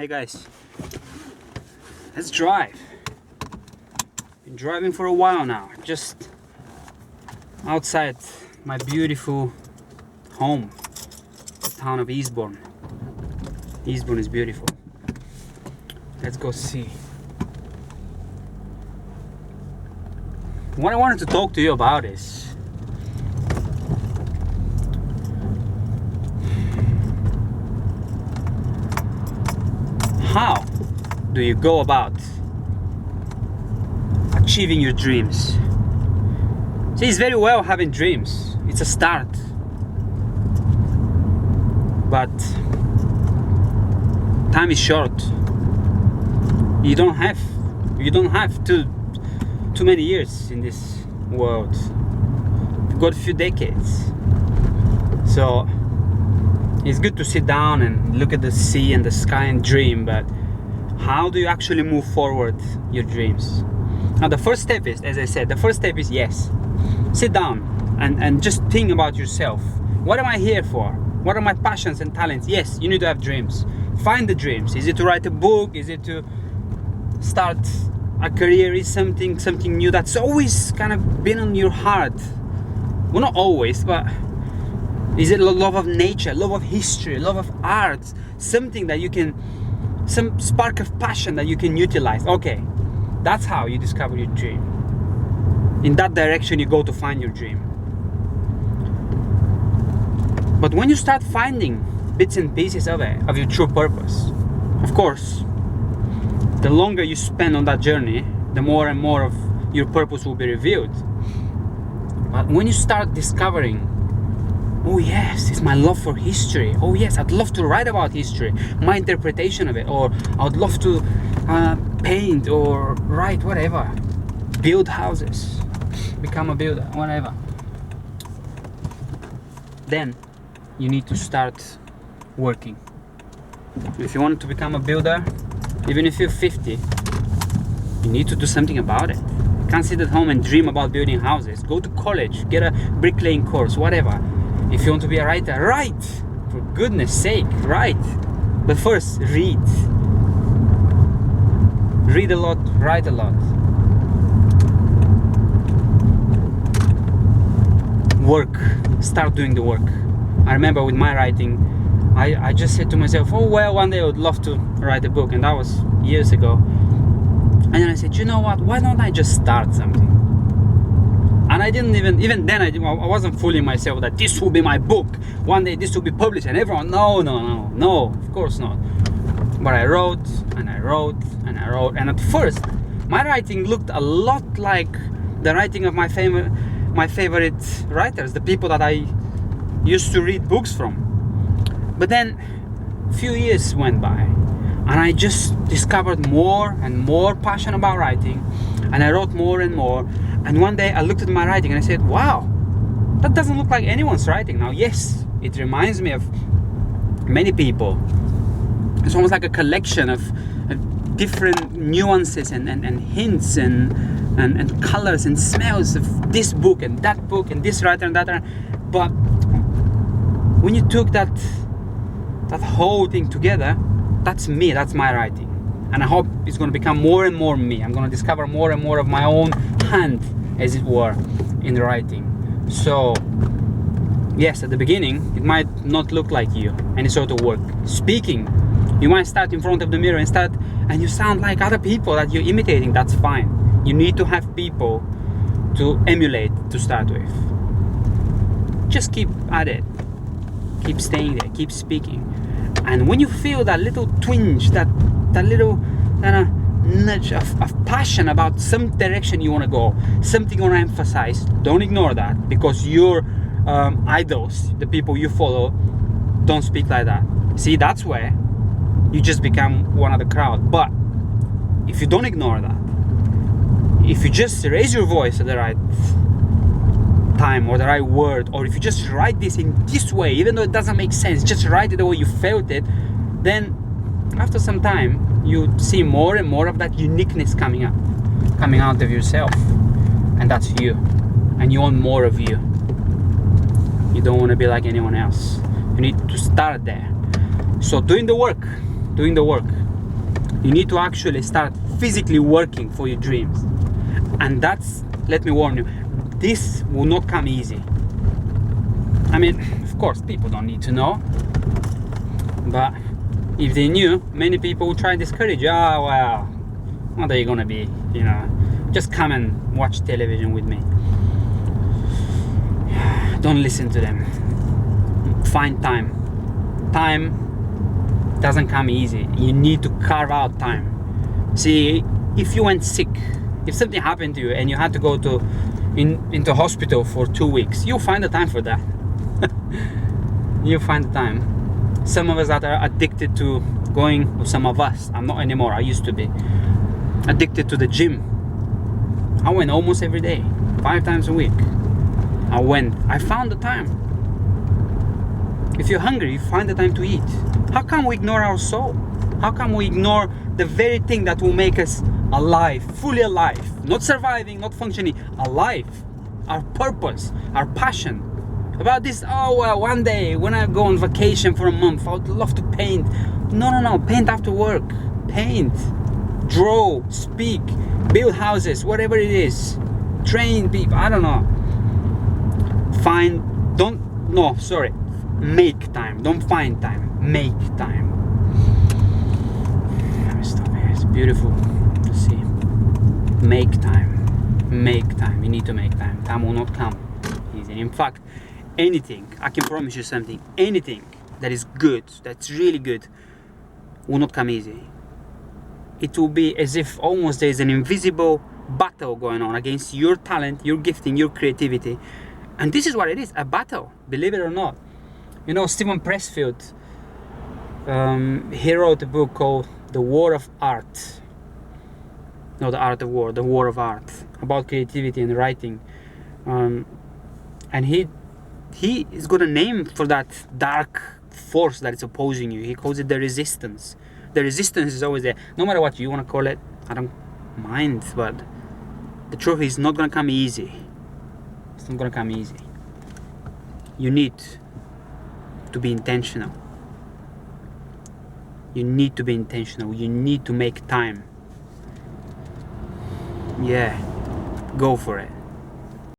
Hey guys, let's drive. Been driving for a while now, just outside my beautiful home, the town of Eastbourne. Eastbourne is beautiful. Let's go see. What I wanted to talk to you about is how do you go about achieving your dreams? See, it's very well having dreams. It's a start. But time is short. You don't have too many years in this world. You've got a few decades. So it's good to sit down and look at the sea and the sky and dream, but how do you actually move forward your dreams? Now the first step is, as I said, yes. Sit down and just think about yourself. What am I here for? What are my passions and talents? Yes, you need to have dreams. Find the dreams. Is it to write a book? Is it to start a career? Is something new that's always kind of been on your heart? Well, not always, but is it love of nature, love of history, love of art? Something that you can, some spark of passion that you can utilize. Okay, that's how you discover your dream. In that direction you go to find your dream. But when you start finding bits and pieces of it, of your true purpose, of course, the longer you spend on that journey, the more and more of your purpose will be revealed. But when you start discovering, oh yes, it's my love for history. Oh yes, I'd love to write about history, my interpretation of it, or I'd love to paint or write, whatever, build houses, become a builder, whatever. Then you need to start working. If you want to become a builder, even if you're 50, you need to do something about it. You can't sit at home and dream about building houses. Go to college, get a bricklaying course, whatever. If you want to be a writer, write! For goodness sake, write! But first, read. Read a lot, write a lot. Work. Start doing the work. I remember with my writing, I just said to myself, oh well, one day I would love to write a book, and that was years ago. And then I said, you know what, why don't I just start something? And I didn't even then I wasn't fooling myself that this will be my book, one day this will be published, and everyone, no, of course not. But I wrote, and I wrote, and I wrote, and at first, my writing looked a lot like the writing of my favorite writers, the people that I used to read books from. But then a few years went by, and I just discovered more and more passion about writing, and I wrote more and more. And one day I looked at my writing and I said, wow, that doesn't look like anyone's writing. Now yes, it reminds me of many people. It's almost like a collection of different nuances and hints and colors and smells of this book and this writer and that writer. But when you took that whole thing together, that's me, that's my writing. And I hope it's going to become more and more me. I'm going to discover more and more of my own hand, as it were, in the writing. So yes, at the beginning it might not look like you, any sort of work. Speaking, you might start in front of the mirror and you sound like other people that you're imitating. That's fine. You need to have people to emulate to start with. Just keep at it, keep staying there, keep speaking. And when you feel that little twinge, that little nudge of passion about some direction you want to go, something you want to emphasize, don't ignore that, because your idols, the people you follow, don't speak like that. See, that's where you just become one of the crowd. But if you don't ignore that, if you just raise your voice at the right time or the right word, or if you just write this in this way, even though it doesn't make sense, just write it the way you felt it, then after some time you see more and more of that uniqueness coming out of yourself, and that's you, and you want more of you. You don't want to be like anyone else. You need to start there. So doing the work, You need to actually start physically working for your dreams. And that's, let me warn you, this will not come easy. I mean, of course, people don't need to know. But if they knew, many people would try and discourage you. Oh, well, what are you gonna be? You know, just come and watch television with me. Don't listen to them. Find time. Time doesn't come easy. You need to carve out time. See, if you went sick, if something happened to you and you had to go into hospital for 2 weeks, you'll find the time for that. You'll find the time. Some of us that are addicted to going, or some of us, I'm not anymore, I used to be addicted to the gym. I went almost every day, 5 times a week. I found the time. If you're hungry, you find the time to eat. How come we ignore our soul? How come we ignore the very thing that will make us alive, fully alive, not surviving, not functioning, alive? Our purpose, our passion. About this, oh well, one day when I go on vacation for a month, I would love to paint. No, paint after work. Paint, draw, speak, build houses, whatever it is. Train people, I don't know. Make time. Don't find time. Make time. Let me stop here. It's beautiful to see. Make time. Make time. You need to make time. Time will not come easy. In fact, anything, I can promise you something, anything that is good, that's really good, will not come easy. It will be as if almost there is an invisible battle going on against your talent, your gifting, your creativity. And this is what it is, a battle, believe it or not. You know, Stephen Pressfield, he wrote a book called The War of Art. No, The Art of War, The War of Art, about creativity and writing. And he is got a name for that dark force that is opposing you. He calls it the resistance. The resistance is always there. No matter what you want to call it, I don't mind, but the truth is not going to come easy. It's not going to come easy. You need to be intentional. You need to be intentional. You need to make time. Yeah, go for it.